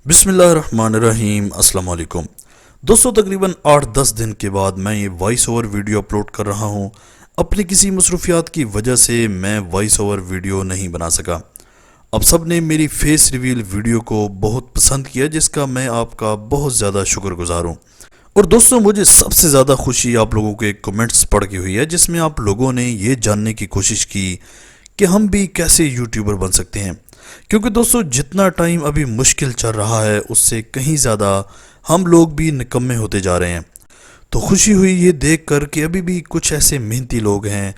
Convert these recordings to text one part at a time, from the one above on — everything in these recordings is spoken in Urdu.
بسم اللہ الرحمن الرحیم۔ السلام علیکم دوستو، تقریباً 8-10 دن کے بعد میں یہ وائس اوور ویڈیو اپلوڈ کر رہا ہوں۔ اپنی کسی مصروفیات کی وجہ سے میں وائس اوور ویڈیو نہیں بنا سکا۔ اب سب نے میری فیس ریویل ویڈیو کو بہت پسند کیا، جس کا میں آپ کا بہت زیادہ شکر گزار ہوں۔ اور دوستو، مجھے سب سے زیادہ خوشی آپ لوگوں کے کمنٹس پڑھ کے ہوئی ہے، جس میں آپ لوگوں نے یہ جاننے کی کوشش کی کہ ہم بھی کیسے یوٹیوبر بن سکتے ہیں، کیونکہ دوستو جتنا ٹائم ابھی مشکل چل رہا ہے اس سے کہیں زیادہ ہم لوگ بھی نکمے ہوتے جا رہے ہیں۔ تو خوشی ہوئی یہ دیکھ کر کہ ابھی بھی کچھ ایسے محنتی لوگ ہیں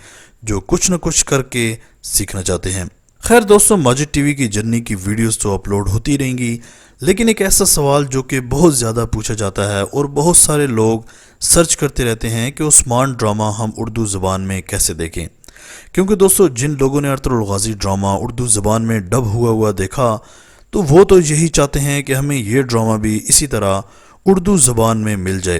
جو کچھ نہ کچھ کر کے سیکھنا چاہتے ہیں۔ خیر دوستو، ماجد ٹی وی کی جرنی کی ویڈیوز تو اپلوڈ ہوتی رہیں گی، لیکن ایک ایسا سوال جو کہ بہت زیادہ پوچھا جاتا ہے اور بہت سارے لوگ سرچ کرتے رہتے ہیں کہ عثمان ڈرامہ ہم اردو زبان میں کیسے دیکھیں، کیونکہ دوستو جن لوگوں نے ارطغرل غازی ڈرامہ اردو زبان میں ڈب ہوا دیکھا تو وہ تو یہی چاہتے ہیں کہ ہمیں یہ ڈرامہ بھی اسی طرح اردو زبان میں مل جائے۔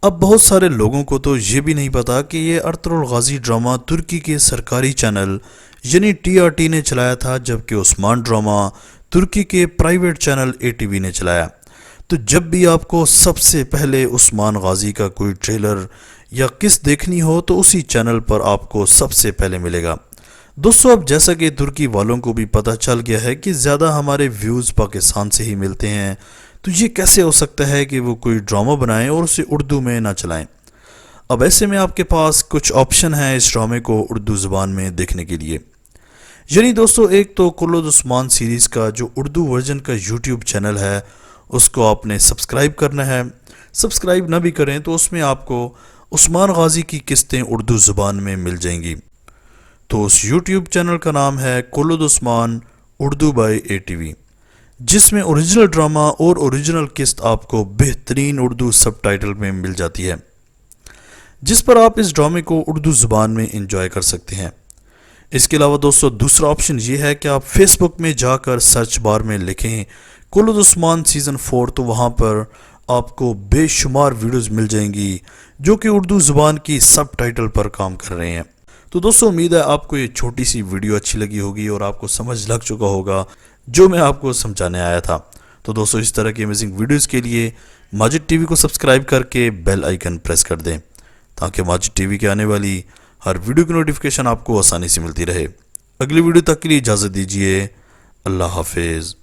اب بہت سارے لوگوں کو تو یہ بھی نہیں پتا کہ یہ ارطغرل غازی ڈرامہ ترکی کے سرکاری چینل یعنی TRT نے چلایا تھا، جبکہ عثمان ڈرامہ ترکی کے پرائیویٹ چینل ATV نے چلایا۔ تو جب بھی آپ کو سب سے پہلے عثمان غازی کا کوئی ٹریلر یا قسط دیکھنی ہو تو اسی چینل پر آپ کو سب سے پہلے ملے گا۔ دوستو، اب جیسا کہ ترکی والوں کو بھی پتہ چل گیا ہے کہ زیادہ ہمارے ویوز پاکستان سے ہی ملتے ہیں، تو یہ کیسے ہو سکتا ہے کہ وہ کوئی ڈرامہ بنائیں اور اسے اردو میں نہ چلائیں۔ اب ایسے میں آپ کے پاس کچھ آپشن ہیں اس ڈرامے کو اردو زبان میں دیکھنے کے لیے۔ یعنی دوستو، ایک تو کلود عثمان سیریز کا جو اردو ورژن کا یوٹیوب چینل ہے اس کو آپ نے سبسکرائب کرنا ہے۔ سبسکرائب نہ بھی کریں تو اس میں آپ کو عثمان غازی کی قسطیں اردو زبان میں مل جائیں گی۔ تو اس یوٹیوب چینل کا نام ہے کلود عثمان اردو بائی ATV، جس میں اوریجنل ڈرامہ اور اوریجنل قسط آپ کو بہترین اردو سب ٹائٹل میں مل جاتی ہے، جس پر آپ اس ڈرامے کو اردو زبان میں انجوائے کر سکتے ہیں۔ اس کے علاوہ دوستو دوسرا آپشن یہ ہے کہ آپ فیس بک میں جا کر سرچ بار میں لکھیں کلود عثمان سیزن 4، تو وہاں پر آپ کو بے شمار ویڈیوز مل جائیں گی جو کہ اردو زبان کی سب ٹائٹل پر کام کر رہے ہیں۔ تو دوستو امید ہے آپ کو یہ چھوٹی سی ویڈیو اچھی لگی ہوگی اور آپ کو سمجھ لگ چکا ہوگا جو میں آپ کو سمجھانے آیا تھا۔ تو دوستو اس طرح کی امیزنگ ویڈیوز کے لیے ماجد ٹی وی کو سبسکرائب کر کے بیل آئیکن پریس کر دیں، تاکہ ماجد ٹی وی کے آنے والی ہر ویڈیو کی نوٹیفیکیشن آپ کو آسانی سے ملتی رہے۔ اگلی ویڈیو تک کے لیے اجازت دیجیے۔ اللہ حافظ۔